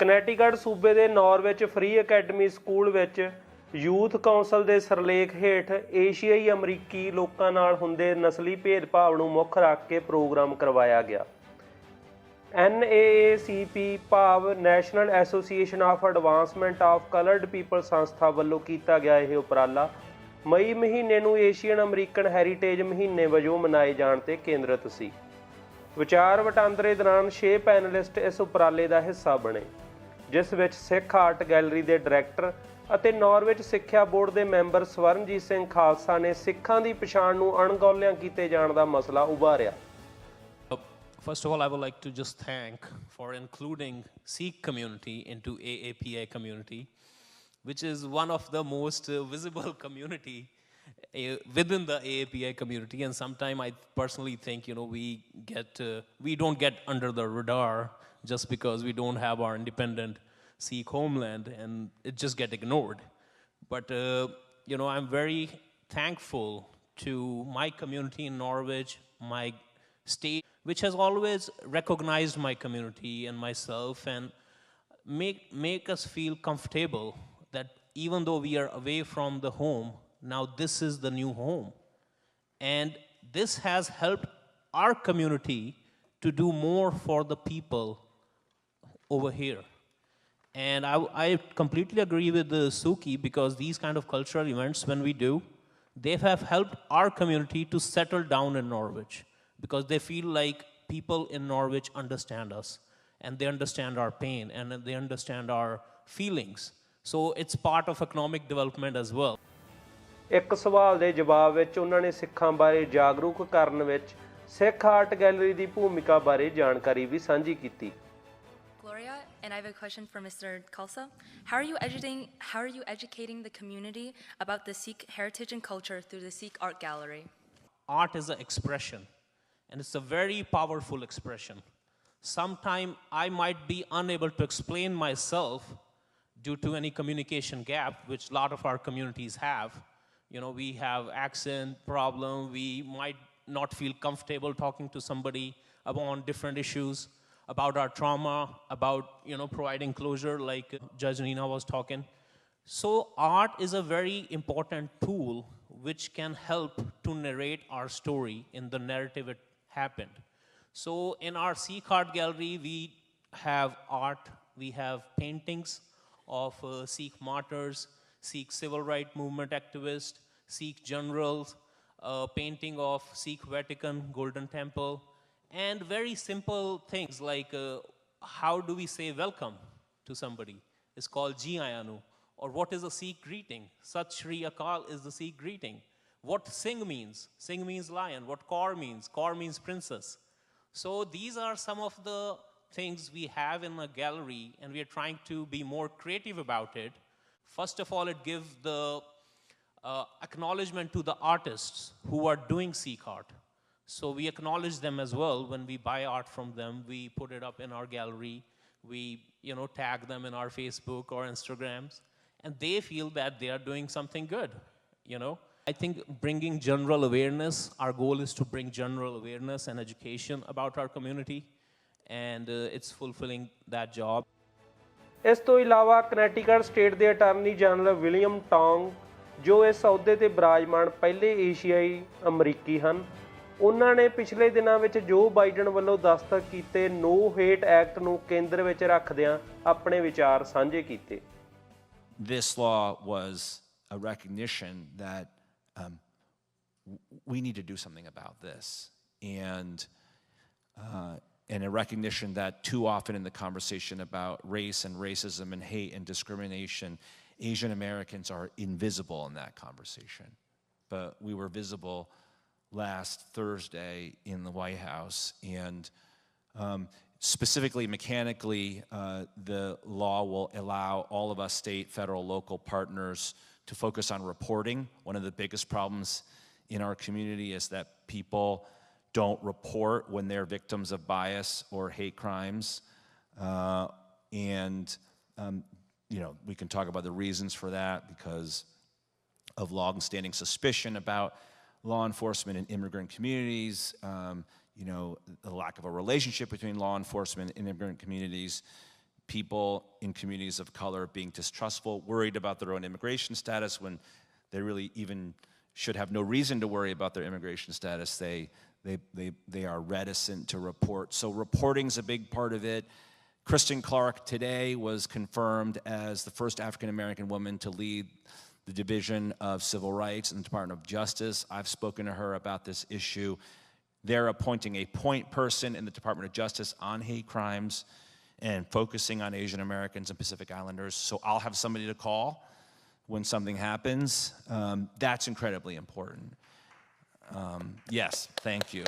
ਕਨੈਟੀਕਟ ਸੂਬੇ ਦੇ ਨਾਰਵਿਚ free academy school ਵਿੱਚ ਯੂਥ ਕੌਂਸਲ ਦੇ ਸਿਰਲੇਖ ਹੇਠ ਏਸ਼ੀਆਈ ਅਮਰੀਕੀ ਲੋਕਾਂ ਨਾਲ ਹੁੰਦੇ ਨਸਲੀ ਭੇਦਭਾਵ ਨੂੰ ਮੁੱਖ ਰੱਖ ਕੇ ਪ੍ਰੋਗਰਾਮ ਕਰਵਾਇਆ ਗਿਆ। NAACP ਭਾਵ national association of advancement of coloured people ਸੰਸਥਾ ਵੱਲੋਂ ਕੀਤਾ ਗਿਆ ਇਹ ਉਪਰਾਲਾ ਮਈ ਮਹੀਨੇ ਨੂੰ ਏਸ਼ੀਅਨ ਅਮਰੀਕਨ ਹੈਰੀਟੇਜ ਮਹੀਨੇ ਵਜੋਂ ਮਨਾਏ ਜਾਣ ਤੇ ਕੇਂਦਰਿਤ ਸੀ। ਵਿਚਾਰ ਵਟਾਂਦਰੇ ਦੌਰਾਨ 6 ਪੈਨਲਿਸਟ ਇਸ ਉਪਰਾਲੇ ਦਾ ਹਿੱਸਾ ਬਣੇ, ਜਿਸ ਵਿੱਚ ਸਿੱਖ ਆਰਟ ਗੈਲਰੀ ਦੇ ਡਾਇਰੈਕਟਰ ਅਤੇ ਨਾਰਵਿਚ ਸਿੱਖਿਆ ਬੋਰਡ ਦੇ ਮੈਂਬਰ ਸਵਰਨਜੀਤ ਸਿੰਘ ਖਾਲਸਾ ਨੇ ਸਿੱਖਾਂ ਦੀ ਪਛਾਣ ਨੂੰ ਅਣਗੌਲਿਆਂ ਕੀਤੇ ਜਾਣ ਦਾ ਮਸਲਾ ਉਭਾਰਿਆ। First of all, I would like to just thank for including Sikh community into AAPI community, which is one of the most visible community within the AAPI community. And sometimes I personally think, we don't get under the radar just because we don't have our independent Sikh homeland, and it just get ignored. But, I'm very thankful to my community in Norwich, my state, which has always recognized my community and myself and make us feel comfortable that even though we are away from the home, now this is the new home. And this has helped our community to do more for the people over here. And I completely agree with Suki, because these kind of cultural events, when we do, they have helped our community to settle down in Norwich, because they feel like people in Norwich understand us, and they understand our pain, and they understand our feelings. So it's part of economic development as well. ਇੱਕ ਸਵਾਲ ਦੇ ਜਵਾਬ ਵਿੱਚ ਉਹਨਾਂ ਨੇ ਸਿੱਖਾਂ ਬਾਰੇ ਜਾਗਰੂਕ ਕਰਨ ਵਿੱਚ ਸਿੱਖ ਆਰਟ ਗੈਲਰੀ ਦੀ ਭੂਮਿਕਾ ਬਾਰੇ ਜਾਣਕਾਰੀ ਵੀ ਸਾਂਝੀ ਕੀਤੀ। Gloria, and I have a question for Mr. Khalsa. How are you educating the community about the Sikh heritage and culture through the Sikh Art Gallery? Art is an expression, and it's a very powerful expression. Sometimes I might be unable to explain myself due to any communication gap, which a lot of our communities have. We have accent problem, we might not feel comfortable talking to somebody about different issues, about our trauma, about, providing closure like Judge Nina was talking. So art is a very important tool which can help to narrate our story in the narrative it happened. So in our Sikh Art Gallery, we have art, we have paintings of Sikh martyrs, Sikh civil rights movement activists, Sikh generals, painting of Sikh Vatican, Golden Temple, and very simple things like how do we say welcome to somebody? It's called Ji Ayanu. Or what is a Sikh greeting? Sat Shri Akal is the Sikh greeting. What Singh means? Singh means lion. What Kaur means? Kaur means princess. So these are some of the things we have in the gallery, and we are trying to be more creative about it. First of all, it gives the acknowledgement to the artists who are doing Sikh art. So we acknowledge them as well. When we buy art from them, we put it up in our gallery. We, tag them in our Facebook or Instagrams, and they feel that they are doing something good, I think bringing general awareness, our goal is to bring general awareness and education about our community, and it's fulfilling that job. ਇਸ ਤੋਂ ਇਲਾਵਾ ਕਨੈਟੀਕਟ state ਦੇ attorney general William Tong, ਜੋ ਇਸ ਅਹੁਦੇ ਤੇ ਬਿਰਾਜਮਾਨ ਪਹਿਲੇ ਏਸ਼ੀਆਈ ਅਮਰੀਕੀ ਹਨ, ਉਹਨਾਂ ਨੇ ਪਿਛਲੇ ਦਿਨਾਂ ਵਿੱਚ ਜੋ ਬਾਈਡਨ ਵੱਲੋਂ ਦਸਤਖਤ ਕੀਤੇ ਨੋ ਹੇਟ ਐਕਟ ਨੂੰ ਕੇਂਦਰ ਵਿੱਚ ਰੱਖਦਿਆਂ ਆਪਣੇ ਵਿਚਾਰ ਸਾਂਝੇ ਕੀਤੇ। This law was a recognition that we need to do something about this, and a recognition that too often in the conversation about race and racism and hate and discrimination, Asian Americans are invisible in that conversation. But we were visible last Thursday in the White House, and specifically mechanically, the law will allow all of us state, federal, local partners to focus on reporting. One of the biggest problems in our community is that people don't report when they're victims of bias or hate crimes. We can talk about the reasons for that, because of long-standing suspicion about law enforcement in immigrant communities, the lack of a relationship between law enforcement and immigrant communities, people in communities of color being distrustful, worried about their own immigration status when they really even should have no reason to worry about their immigration status. They are reticent to report. So reporting's a big part of it. Kristen Clark today was confirmed as the first African-American woman to lead the Division of Civil Rights in the Department of Justice. I've spoken to her about this issue. They're appointing a point person in the Department of Justice on hate crimes and focusing on Asian Americans and Pacific Islanders. So I'll have somebody to call when something happens. That's incredibly important. Yes, thank you.